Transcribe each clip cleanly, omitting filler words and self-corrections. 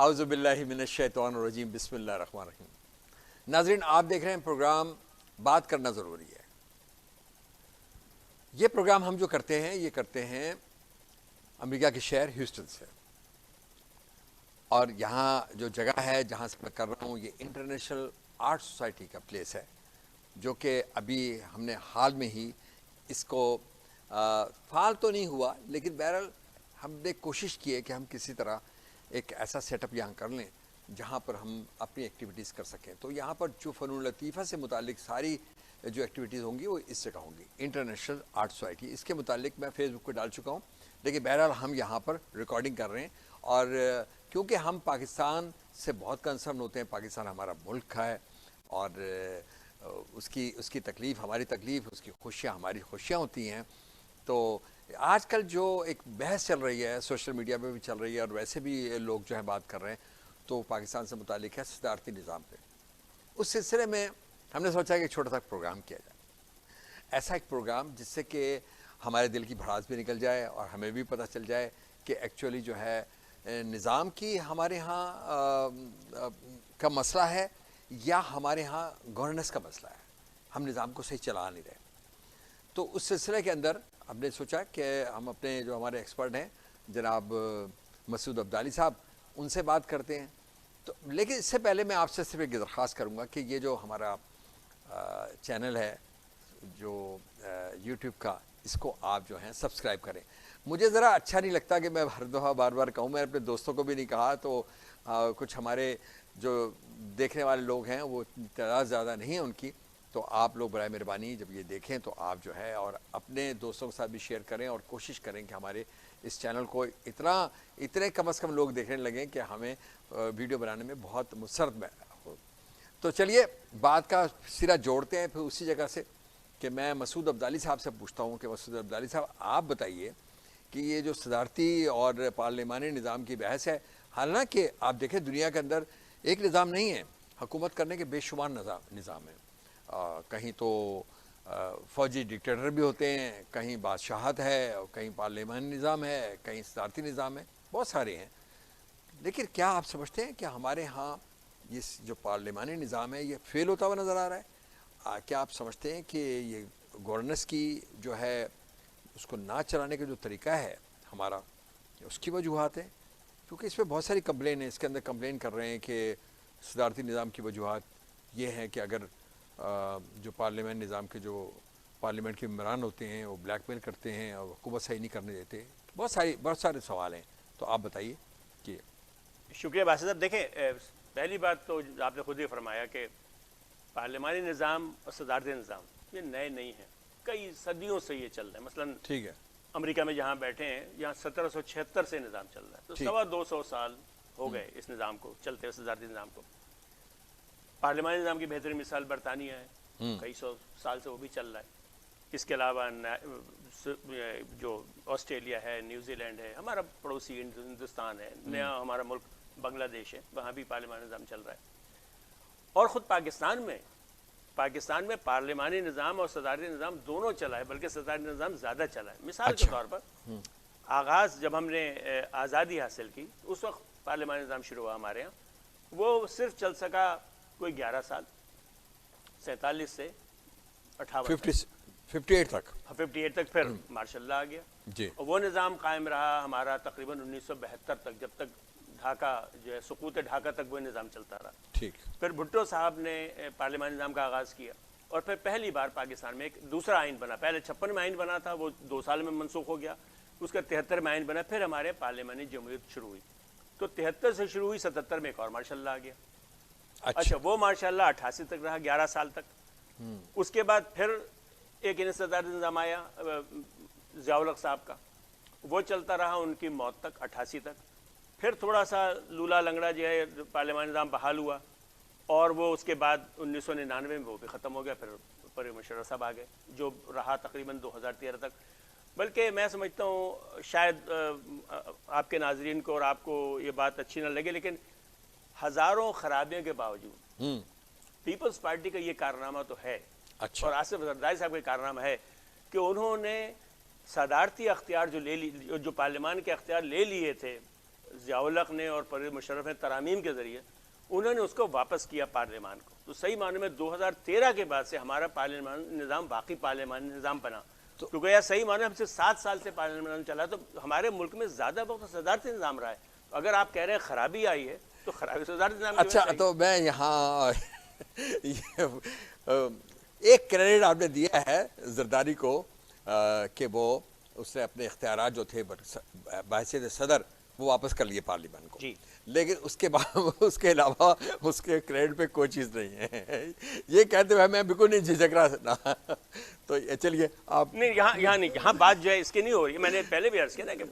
اعوذ باللہ من الشیطان الرجیم، بسم اللہ الرحمن الرحیم۔ ناظرین، آپ دیکھ رہے ہیں پروگرام بات کرنا ضروری ہے۔ یہ پروگرام ہم جو کرتے ہیں یہ کرتے ہیں امریکہ کے شہر ہیوسٹن سے، اور یہاں جو جگہ ہے جہاں سے میں کر رہا ہوں یہ انٹرنیشنل آرٹ سوسائٹی کا پلیس ہے، جو کہ ابھی ہم نے حال میں ہی اس کو فعال تو نہیں ہوا، لیکن بہرحال ہم نے کوشش کی ہے کہ ہم کسی طرح ایک ایسا سیٹ اپ یہاں کر لیں جہاں پر ہم اپنی ایکٹیویٹیز کر سکیں۔ تو یہاں پر جو فنون لطیفہ سے متعلق ساری جو ایکٹیویٹیز ہوں گی وہ اس جگہ ہوں گی، انٹرنیشنل آرٹ سوسائٹی۔ اس کے متعلق میں فیس بک پہ ڈال چکا ہوں، لیکن بہرحال ہم یہاں پر ریکارڈنگ کر رہے ہیں، اور کیونکہ ہم پاکستان سے بہت کنسرن ہوتے ہیں، پاکستان ہمارا ملک ہے، اور اس کی تکلیف ہماری تکلیف، اس کی خوشیاں ہماری خوشیاں ہوتی ہیں۔ تو آج کل جو ایک بحث چل رہی ہے سوشل میڈیا پہ بھی چل رہی ہے، اور ویسے بھی لوگ جو ہے بات کر رہے ہیں، تو پاکستان سے متعلق ہے صدارتی نظام پہ۔ اس سلسلے میں ہم نے سوچا کہ چھوٹا سا پروگرام کیا جائے، ایسا ایک پروگرام جس سے کہ ہمارے دل کی بھڑاس بھی نکل جائے اور ہمیں بھی پتہ چل جائے کہ ایکچولی جو ہے نظام کی ہمارے ہاں کا مسئلہ ہے یا ہمارے ہاں گورننس کا مسئلہ ہے، ہم نظام کو صحیح چلا نہیں رہے۔ تو اس سلسلے کے اندر ہم نے سوچا کہ ہم اپنے جو ہمارے ایکسپرٹ ہیں جناب مسعود عبدالی صاحب، ان سے بات کرتے ہیں۔ تو لیکن اس سے پہلے میں آپ سے صرف ایک درخواست کروں گا کہ یہ جو ہمارا چینل ہے جو یوٹیوب کا، اس کو آپ جو ہیں سبسکرائب کریں۔ مجھے ذرا اچھا نہیں لگتا کہ میں ہر دفعہ بار بار کہوں، میں اپنے دوستوں کو بھی نہیں کہا، تو کچھ ہمارے جو دیکھنے والے لوگ ہیں وہ تعداد زیادہ نہیں ہے ان کی، تو آپ لوگ برائے مہربانی جب یہ دیکھیں تو آپ جو ہے اور اپنے دوستوں کے ساتھ بھی شیئر کریں، اور کوشش کریں کہ ہمارے اس چینل کو اتنے کم از کم لوگ دیکھنے لگیں کہ ہمیں ویڈیو بنانے میں بہت مسرت ہو۔ تو چلیے بات کا سرا جوڑتے ہیں پھر اسی جگہ سے کہ میں مسعود عبدالی صاحب سے پوچھتا ہوں کہ مسعود عبدالی صاحب، آپ بتائیے کہ یہ جو صدارتی اور پارلیمانی نظام کی بحث ہے، حالانکہ آپ دیکھیں دنیا کے اندر ایک نظام نہیں ہے، حکومت کرنے کے بے شمار نظام ہیں، کہیں تو فوجی ڈکٹیٹر بھی ہوتے ہیں، کہیں بادشاہت ہے، اور کہیں پارلیمانی نظام ہے، کہیں صدارتی نظام ہے، بہت سارے ہیں۔ لیکن کیا آپ سمجھتے ہیں کہ ہمارے ہاں یہ جو پارلیمانی نظام ہے یہ فیل ہوتا ہوا نظر آ رہا ہے؟ کیا آپ سمجھتے ہیں کہ یہ گورننس کی جو ہے اس کو نہ چلانے کا جو طریقہ ہے ہمارا، اس کی وجوہات ہیں؟ کیونکہ اس پہ بہت ساری کمپلین ہیں، اس کے اندر کمپلین کر رہے ہیں کہ صدارتی نظام کی وجوہات یہ ہیں کہ اگر جو پارلیمنٹ نظام کے جو پارلیمنٹ کے ممبران ہوتے ہیں وہ بلیک میل کرتے ہیں اور حکومت صحیح نہیں کرنے دیتے، بہت سارے سوال ہیں، تو آپ بتائیے کہ۔ شکریہ باسط صاحب۔ دیکھیں، پہلی بات تو آپ نے خود ہی فرمایا کہ پارلیمانی نظام اور صدارتی نظام یہ نئے نہیں ہیں، کئی صدیوں سے یہ چل رہا ہے۔ مثلاً ٹھیک ہے، امریکہ میں جہاں بیٹھے ہیں یہاں 1776 سے نظام چل رہا ہے، تو 250 سال ہو گئے اس نظام کو چلتے ہوئے، صدارتی نظام کو۔ پارلیمانی نظام کی بہترین مثال برطانیہ ہے، کئی سو سال سے وہ بھی چل رہا ہے۔ اس کے علاوہ جو آسٹریلیا ہے، نیوزی لینڈ ہے، ہمارا پڑوسی ہندوستان ہے، نیا ہمارا ملک بنگلہ دیش ہے، وہاں بھی پارلیمانی نظام چل رہا ہے۔ اور خود پاکستان میں پارلیمانی نظام اور صدارتی نظام دونوں چلا ہے، بلکہ صدارتی نظام زیادہ چلا ہے۔ مثال کے طور پر آغاز جب ہم نے آزادی حاصل کی اس وقت پارلیمانی نظام شروع ہوا ہمارے ہاں، وہ صرف چل سکا کوئی 11 سال، 47 سے 58 58 تک، پھر مارشل لا آ گیا، اور وہ نظام قائم رہا ہمارا تقریباً 1972 تک، جب تک ڈھاکہ جو ہے سقوط ڈھاکہ تک وہ نظام چلتا رہا۔ ٹھیک۔ پھر بھٹو صاحب نے پارلیمانی نظام کا آغاز کیا، اور پھر پہلی بار پاکستان میں ایک دوسرا آئین بنا۔ پہلے 56 میں آئین بنا تھا، وہ 2 سال میں منسوخ ہو گیا، اس کا 73 میں آئین بنا، پھر ہمارے پارلیمانی جمہوریت شروع ہوئی۔ تو 73 سے شروع ہوئی، 77 میں ایک اور مارشل لا آ گیا۔ اچھا، وہ ماشاء اللہ 88 تک رہا، 11 سال تک۔ اس کے بعد پھر ایک صدارتی نظام آیا ضیاء الحق صاحب کا، وہ چلتا رہا ان کی موت تک، 88 تک۔ پھر تھوڑا سا لولا لنگڑا جو ہے پارلیمانی نظام بحال ہوا، اور وہ اس کے بعد 1999 میں وہ بھی ختم ہو گیا، پھر پرویز مشرف صاحب آ گئے، جو رہا تقریباً 2013 تک۔ بلکہ میں سمجھتا ہوں شاید آپ کے ناظرین کو اور آپ کو یہ بات اچھی نہ لگے، لیکن ہزاروں خرابیوں کے باوجود پیپلز پارٹی کا یہ کارنامہ تو ہے، اور آصف زرداری صاحب کا کارنامہ ہے کہ انہوں نے صدارتی اختیار جو پارلیمان کے اختیار لے لیے تھے، ضیاء الحق نے اور پرویز مشرف نے ترامیم کے ذریعے انہوں نے اس کو واپس کیا پارلیمان کو. تو صحیح معنی میں 2013 کے بعد سے ہمارا پارلیمان نظام باقی پارلیمانی نظام بنا. تو گویا صحیح معنی ہم سے 7 سال سے پارلیمان چلا, تو ہمارے ملک میں زیادہ وقت صدارتی نظام رہا ہے. اگر آپ کہہ رہے ہیں خرابی آئی ہے تو خرابی صدارتی نظام کی وجہ سے اچھا, آئی. تو میں یہاں ایک کریڈٹ آپ نے دیا ہے زرداری کو کہ وہ اس نے اپنے اختیارات جو تھے بحیثیت صدر وہ واپس کر لیے پارلیمان کو, جی, لیکن اس کے بعد اس کے علاوہ اس کے کریڈٹ پہ کوئی چیز نہیں ہے. یہ کہتے ہوئے میں بالکل نہیں جھجک رہا. تو چلیے آپ نہیں, یہاں نہیں, یہاں بات جو ہے اس کی نہیں ہو رہی. میں نے پہلے بھی عرض کیا نا کہ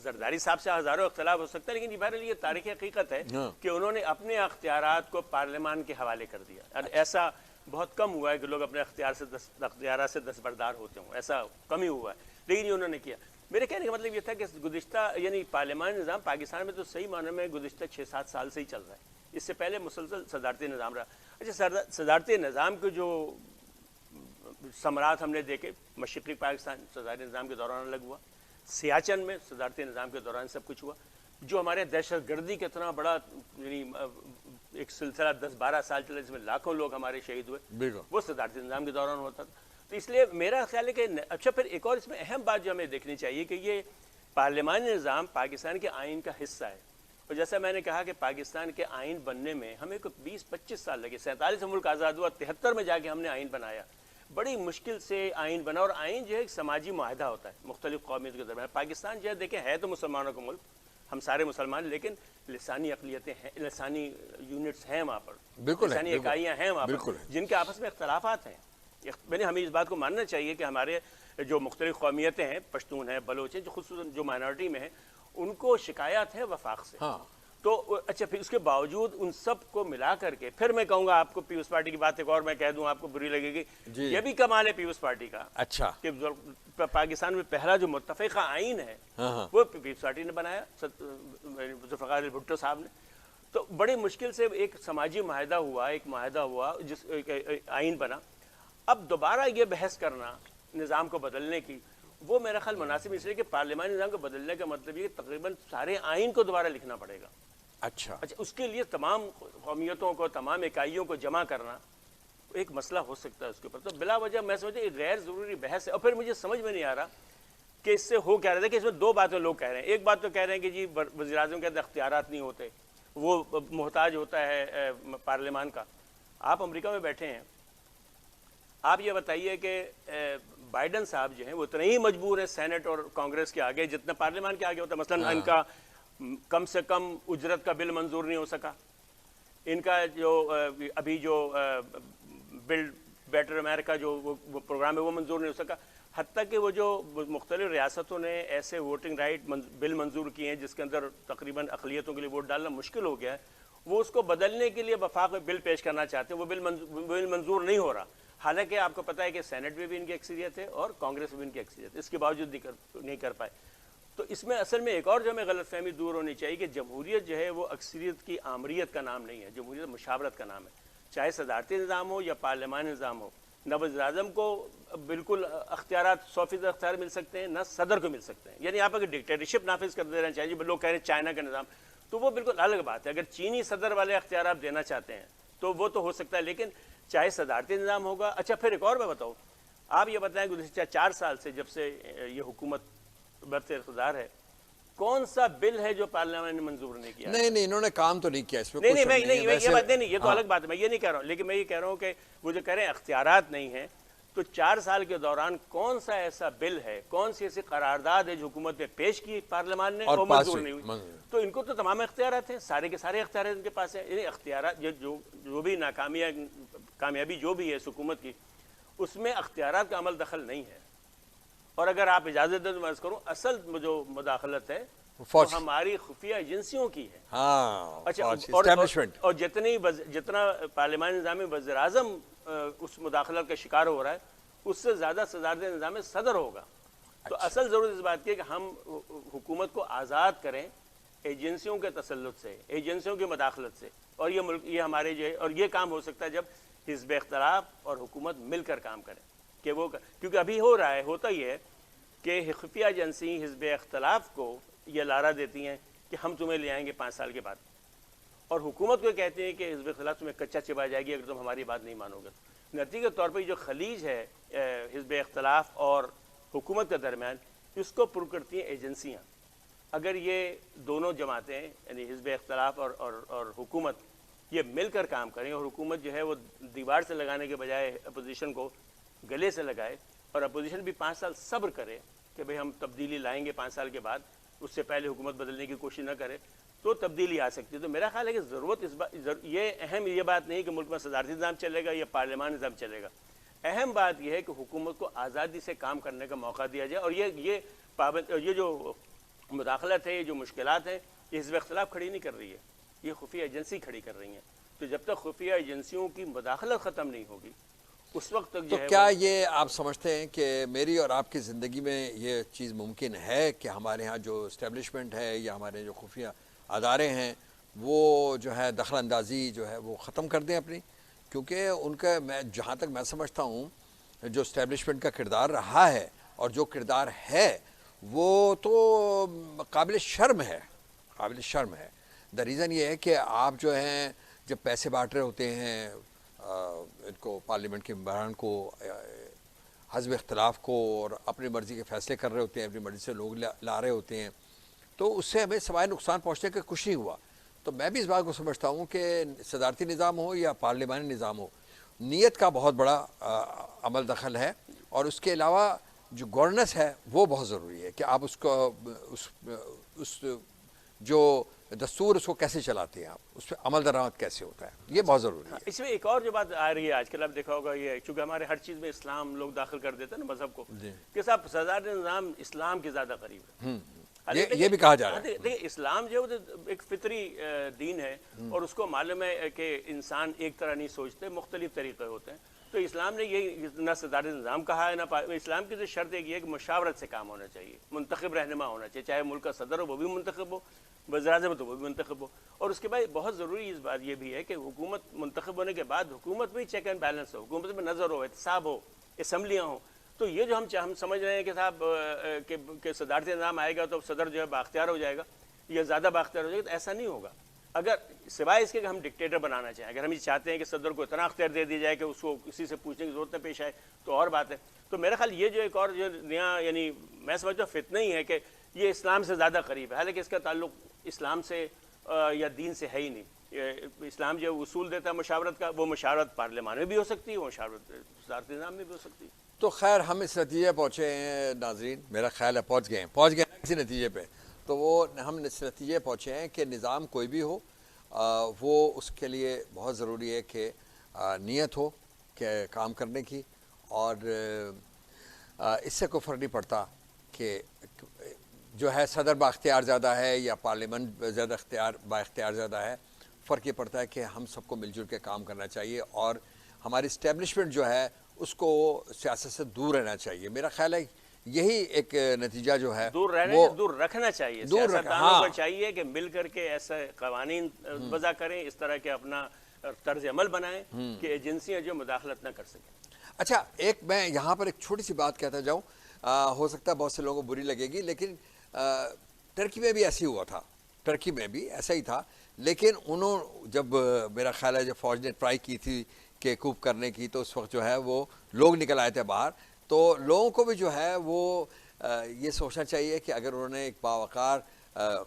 زرداری صاحب سے ہزاروں اختلاف ہو سکتا ہے, لیکن بہرحال یہ تاریخی حقیقت ہے کہ انہوں نے اپنے اختیارات کو پارلیمان کے حوالے کر دیا. اور ایسا بہت کم ہوا ہے کہ لوگ اپنے اختیارات سے دستبردار ہوتے ہوں, ایسا کم ہی ہوا ہے, لیکن یہ انہوں نے کیا. میرے کہنے کا مطلب یہ تھا کہ گزشتہ یعنی پارلیمانی نظام پاکستان میں تو صحیح معنی میں گزشتہ 6-7 سال سے ہی چل رہا ہے. اس سے پہلے مسلسل صدارتی نظام رہا. اچھا, صدارتی نظام کے جو ثمرات ہم نے دیکھے, مشرقی پاکستان صدارتی نظام کے دوران الگ ہوا, سیاچن میں صدارتی نظام کے دوران سب کچھ ہوا. جو ہمارے دہشت گردی کا اتنا بڑا یعنی ایک سلسلہ 10-12 سال چلا جس میں لاکھوں لوگ ہمارے شہید ہوئے, وہ صدارتی نظام کے دوران ہوتا تھا. تو اس لیے میرا خیال ہے کہ اچھا, پھر ایک اور اس میں اہم بات جو ہمیں دیکھنی چاہیے کہ یہ پارلیمانی نظام پاکستان کے آئین کا حصہ ہے. اور جیسا میں نے کہا کہ پاکستان کے آئین بننے میں ہمیں کو 20-25 سال لگے. 47 میں ملک آزاد ہوا, 73 میں جا کے ہم نے آئین بنایا. بڑی مشکل سے آئین بنا, اور آئین جو ہے ایک سماجی معاہدہ ہوتا ہے مختلف قومیت کے درمیان. پاکستان جو ہے دیکھیں ہے تو مسلمانوں کا ملک, ہم سارے مسلمان, لیکن لسانی اقلیتیں ہیں, لسانی یونٹس ہیں وہاں پر, لسانی اکائیاں ہیں وہاں پر جن کے آپس میں اختلافات ہیں. میں نے ہمیں اس بات کو ماننا چاہیے کہ ہمارے جو مختلف قومیتیں ہیں, پشتون ہیں, بلوچ ہیں, جو خصوصاً جو مائنورٹی میں ہیں, ان کو شکایات ہے وفاق سے. تو اچھا, پھر اس کے باوجود ان سب کو ملا کر کے پھر میں کہوں گا آپ کو پیپلز پارٹی کی بات ایک اور میں کہہ دوں, آپ کو بری لگے گی, یہ بھی کمال ہے پیپلز پارٹی کا. اچھا, کہ پاکستان میں پہلا جو متفقہ آئین ہے وہ پیپلز پارٹی نے بنایا, ذوالفقار بھٹو صاحب نے. تو بڑی مشکل سے ایک سماجی معاہدہ ہوا, ایک معاہدہ ہوا جس آئین بنا. اب دوبارہ یہ بحث کرنا نظام کو بدلنے کی, وہ میرا خیال مناسب اس لیے کہ پارلیمانی نظام کو بدلنے کا مطلب یہ کہ تقریباً سارے آئین کو دوبارہ لکھنا پڑے گا. اچھا, اس کے لیے تمام قومیتوں کو, تمام اکائیوں کو جمع کرنا ایک مسئلہ ہو سکتا ہے اس کے اوپر. تو بلا وجہ میں سمجھتا ہوں غیر ضروری بحث ہے. اور پھر مجھے سمجھ میں نہیں آ رہا کہ اس سے ہو کیا رہا ہے. کہ اس میں دو باتیں لوگ کہہ رہے ہیں. ایک بات تو کہہ رہے ہیں کہ جی وزیر اعظم کے اندر اختیارات نہیں ہوتے, وہ محتاج ہوتا ہے پارلیمان کا. آپ امریکہ میں بیٹھے ہیں, آپ یہ بتائیے کہ بائیڈن صاحب جو ہیں وہ اتنے ہی مجبور ہیں سینٹ اور کانگریس کے آگے جتنا پارلیمان کے آگے ہوتا ہے. مثلا ان کا کم سے کم اجرت کا بل منظور نہیں ہو سکا, ان کا جو ابھی جو بلڈ بیٹر امریکہ جو پروگرام ہے وہ منظور نہیں ہو سکا. حتیٰ کہ وہ جو مختلف ریاستوں نے ایسے ووٹنگ رائٹ بل منظور کیے ہیں جس کے اندر تقریباً اقلیتوں کے لیے ووٹ ڈالنا مشکل ہو گیا ہے, وہ اس کو بدلنے کے لیے وفاق میں بل پیش کرنا چاہتے ہیں. وہ بل منظور نہیں ہو رہا, حالانکہ آپ کو پتہ ہے کہ سینٹ میں بھی ان کی اکثریت ہے اور کانگریس میں بھی ان کی اکثریت ہے, اس کے باوجود نہیں کر پائے. تو اس میں اصل میں ایک اور جو ہمیں غلط فہمی دور ہونی چاہیے کہ جمہوریت جو ہے وہ اکثریت کی آمریت کا نام نہیں ہے, جمہوریت مشاورت کا نام ہے. چاہے صدارتی نظام ہو یا پارلیمانی نظام ہو, نہ وزیر اعظم کو بالکل اختیارات 100% اختیار مل سکتے ہیں, نہ صدر کو مل سکتے ہیں. یعنی آپ اگر ڈکٹیٹرشپ نافذ کر دے رہے ہیں, چاہیے لوگ کہہ رہے ہیں چائنا کا نظام, تو وہ بالکل الگ بات ہے. اگر چینی صدر والے اختیار آپ دینا چاہتے ہیں تو وہ تو ہو سکتا ہے, لیکن چاہے صدارتی نظام ہوگا. اچھا, پھر ایک اور میں بتاؤں, آپ یہ بتائیں گزشتہ 4 سال سے جب سے یہ حکومت برسر اقتدار ہے, کون سا بل ہے جو پارلیمان نے منظور نہیں کیا؟ نہیں, انہوں نے کام تو نہیں کیا اس میں. نہیں, یہ بات نہیں, یہ تو الگ بات ہے, میں یہ نہیں کہہ رہا ہوں. لیکن میں یہ کہہ رہا ہوں کہ وہ جو کہہ رہے ہیں اختیارات نہیں ہیں, تو 4 سال کے دوران کون سا ایسا بل ہے, کون سی ایسی قرارداد ہے جو حکومت نے پیش کی پارلیمان نے اور منظور نہیں ہوئی؟ تو ان کو تو تمام اختیارات ہیں, سارے کے سارے اختیارات ان کے پاس ہیں. یعنی اختیارات جو بھی کامیابی جو بھی ہے اس حکومت کی, اس میں اختیارات کا عمل دخل نہیں ہے. اور اگر آپ اجازت دیں تو میں عرض کروں, اصل جو مداخلت ہے وہ ہماری خفیہ ایجنسیوں کی ہے. اچھا, اور جتنا پارلیمانی نظام میں وزیر اعظم اس مداخلت کا شکار ہو رہا ہے, اس سے زیادہ صدارتی نظام میں صدر ہوگا. تو اصل ضرورت اس بات کی ہے کہ ہم حکومت کو آزاد کریں ایجنسیوں کے تسلط سے, ایجنسیوں کی مداخلت سے. اور یہ ملک یہ ہمارے جو ہے, اور یہ کام ہو سکتا ہے جب حزب اختلاف اور حکومت مل کر کام کریں. کہ وہ کیونکہ ابھی ہو رہا ہے, ہوتا ہی ہے کہ خفیہ ایجنسی حزب اختلاف کو یہ لارا دیتی ہیں کہ ہم تمہیں لے آئیں گے 5 سال کے بعد، اور حکومت کو کہتے ہیں کہ حزب اختلاف تمہیں کچا چبا جائے گی اگر تم ہماری بات نہیں مانو گے. نتیجے کے طور پر جو خلیج ہے حزب اختلاف اور حکومت کے درمیان، اس کو پر کرتی ہیں ایجنسیاں. اگر یہ دونوں جماعتیں یعنی حزب اختلاف اور حکومت یہ مل کر کام کریں، اور حکومت جو ہے وہ دیوار سے لگانے کے بجائے اپوزیشن کو گلے سے لگائے، اور اپوزیشن بھی 5 سال صبر کرے کہ بھئی ہم تبدیلی لائیں گے 5 سال کے بعد، اس سے پہلے حکومت بدلنے کی کوشش نہ کرے، تو تبدیلی آ سکتی ہے. تو میرا خیال ہے کہ ضرورت یہ اہم یہ بات نہیں کہ ملک میں صدارتی نظام چلے گا یا پارلیمان نظام چلے گا. اہم بات یہ ہے کہ حکومت کو آزادی سے کام کرنے کا موقع دیا جائے، اور یہ جو مداخلت ہے، یہ جو مشکلات ہیں، یہ حزب اختلاف کھڑی نہیں کر رہی ہے، یہ خفیہ ایجنسی کھڑی کر رہی ہیں. تو جب تک خفیہ ایجنسیوں کی مداخلت ختم نہیں ہوگی اس وقت تک تو جو ہے کیا یہ آپ سمجھتے ہیں کہ میری اور آپ کی زندگی میں یہ چیز ممکن ہے کہ ہمارے ہاں جو اسٹیبلشمنٹ ہے یا ہمارے جو خفیہ ادارے ہیں وہ جو ہے دخل اندازی جو ہے وہ ختم کر دیں اپنی؟ کیونکہ ان کا میں جہاں تک میں سمجھتا ہوں جو اسٹیبلشمنٹ کا کردار رہا ہے اور جو کردار ہے وہ تو قابل شرم ہے، قابل شرم ہے. دا ریزن یہ ہے کہ آپ جو ہیں جب پیسے بانٹ رہے ہوتے ہیں ان کو پارلیمنٹ کے ممبران کو، حزب اختلاف کو، اور اپنی مرضی کے فیصلے کر رہے ہوتے ہیں، اپنی مرضی سے لوگ لا رہے ہوتے ہیں، تو اس سے ہمیں سوائے نقصان پہنچنے کا کچھ نہیں ہوا. تو میں بھی اس بات کو سمجھتا ہوں کہ صدارتی نظام ہو یا پارلیمانی نظام ہو، نیت کا بہت بڑا عمل دخل ہے، اور اس کے علاوہ جو گورننس ہے وہ بہت ضروری ہے کہ آپ اس کو اس جو دستور اس کو کیسے چلاتے ہیں، آپ اس پہ عمل درآمد کیسے ہوتا ہے، یہ بہت ضروری ہے. اس میں ایک اور جو بات آ رہی ہے آج کل، آپ دیکھا ہوگا، یہ چونکہ ہمارے ہر چیز میں اسلام لوگ داخل کر دیتے ہیں نا مذہب کو، کہ صاحب صدارتی نظام اسلام کے زیادہ قریب ہے. یہ بھی کہا جا رہا ہے. دیکھیں اسلام جو ہے ایک فطری دین ہے، اور اس کو معلوم ہے کہ انسان ایک طرح نہیں سوچتے، مختلف طریقے ہوتے ہیں. تو اسلام نے یہ نہ صدارتی نظام کہا ہے نہ اسلام کی جو شرط ایک یہ ہے کہ مشاورت سے کام ہونا چاہیے، منتخب رہنما ہونا چاہیے، چاہے ملک کا صدر ہو وہ بھی منتخب ہو، وزیر اعظم تو وہ بھی منتخب ہو. اور اس کے بعد بہت ضروری اس بات یہ بھی ہے کہ حکومت منتخب ہونے کے بعد حکومت میں چیک اینڈ بیلنس ہو، حکومت میں نظر ہو، احتساب ہو، اسمبلیاں ہوں. تو یہ جو ہم سمجھ رہے ہیں کہ صاحب کہ صدارتی نظام آئے گا تو صدر جو ہے بااختیار ہو جائے گا یا زیادہ بااختیار ہو جائے گا، تو ایسا نہیں ہوگا. اگر سوائے اس کے کہ ہم ڈکٹیٹر بنانا چاہیں، اگر ہم یہ چاہتے ہیں کہ صدر کو اتنا اختیار دے دی جائے کہ اس کو کسی سے پوچھنے کی ضرورت نہ پیش آئے، تو اور بات ہے. تو میرا خیال یہ جو ایک اور جو نیا یعنی میں سمجھتا ہوں فتنہ ہی ہے کہ یہ اسلام سے زیادہ قریب ہے، حالانکہ اس کا تعلق اسلام سے یا دین سے ہے ہی نہیں. اسلام جو اصول دیتا ہے مشاورت کا، وہ مشاورت پارلیمان میں بھی ہو سکتی ہے، وہ مشاورت صدارتی نظام میں بھی ہو سکتی ہے. تو خیر ہم اس نتیجے پہنچے ہیں ناظرین، میرا خیال ہے پہنچ گئے ہیں کسی نتیجے پہ. تو وہ ہم اس نتیجے پہنچے ہیں کہ نظام کوئی بھی ہو وہ اس کے لیے بہت ضروری ہے کہ نیت ہو کہ کام کرنے کی، اور اس سے کوئی فرق نہیں پڑتا کہ جو ہے صدر با اختیار زیادہ ہے یا پارلیمنٹ زیادہ با اختیار زیادہ ہے. فرق یہ پڑتا ہے کہ ہم سب کو مل جل کے کام کرنا چاہیے، اور ہماری اسٹیبلشمنٹ جو ہے اس کو سیاست سے دور رہنا چاہیے. میرا خیال ہے یہی ایک نتیجہ جو ہے دور رکھنا چاہیے. سیاستدانوں کو چاہیے کہ مل کر کے ایسے قوانین وضع کریں، اس طرح کے اپنا طرز عمل بنائیں کہ ایجنسیاں جو مداخلت نہ کر سکیں. اچھا ایک میں یہاں پر ایک چھوٹی سی بات کہتا جاؤں، ہو سکتا ہے بہت سے لوگوں کو بری لگے گی، لیکن ٹرکی میں بھی ایسے ہی ہوا تھا، ٹرکی میں بھی ایسا ہی تھا. لیکن جب میرا خیال ہے جب فوج نے ٹرائی کی تھی کہ کوپ کرنے کی، تو اس وقت جو ہے وہ لوگ نکل آئے تھے باہر. تو لوگوں کو بھی جو ہے وہ یہ سوچنا چاہیے کہ اگر انہوں نے ایک باوقار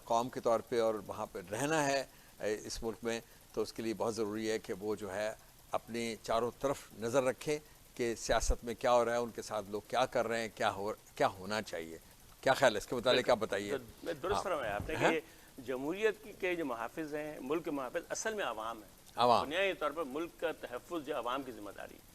قوم کے طور پہ اور وہاں پہ رہنا ہے اس ملک میں، تو اس کے لیے بہت ضروری ہے کہ وہ جو ہے اپنی چاروں طرف نظر رکھیں کہ سیاست میں کیا ہو رہا ہے، ان کے ساتھ لوگ کیا کر رہے ہیں، کیا ہونا چاہیے. کیا خیال ہے اس کے متعلق آپ بتائیے. درست فرمایا آپ نے کہ جمہوریت کے جو محافظ ہیں، ملک کے محافظ اصل میں عوام ہیں. بنیادی طور پر ملک کا تحفظ جو عوام کی ذمہ داری ہے.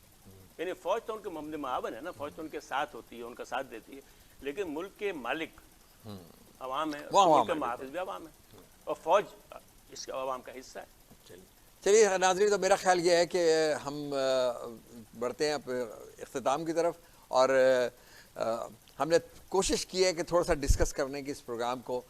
یعنی فوج تو ان کے معاون ہے نا، فوج تو ان کے ساتھ ہوتی ہے، ان کا ساتھ دیتی ہے، لیکن ملک کے مالک عوام ہے، ملک کے محافظ بھی عوام ہے، اور فوج اس عوام کا حصہ ہے. چلیے ناظرین، تو میرا خیال یہ ہے کہ ہم بڑھتے ہیں اختتام کی طرف، اور ہم نے کوشش کی ہے کہ تھوڑا سا ڈسکس کرنے کی اس پروگرام کو.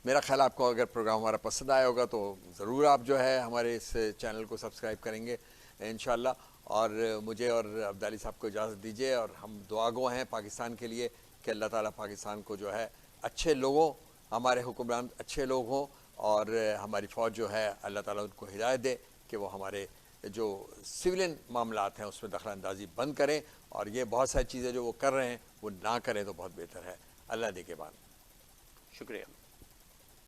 میرا خیال آپ کو اگر پروگرام ہمارا پسند آیا ہوگا تو ضرور آپ جو ہے ہمارے اس چینل کو سبسکرائب کریں گے انشاءاللہ. اور مجھے اور عبدالی صاحب کو اجازت دیجیے، اور ہم دعا گو ہیں پاکستان کے لیے کہ اللہ تعالیٰ پاکستان کو جو ہے اچھے لوگوں ہمارے حکمران اچھے لوگ ہوں اور ہماری فوج جو ہے اللہ تعالیٰ ان کو ہدایت دے کہ وہ ہمارے جو سولین معاملات ہیں اس میں دخل اندازی بند کریں، اور یہ بہت ساری چیزیں جو وہ کر رہے ہیں وہ نہ کریں تو بہت بہتر ہے۔ اللہ نے کے بعد شکریہ۔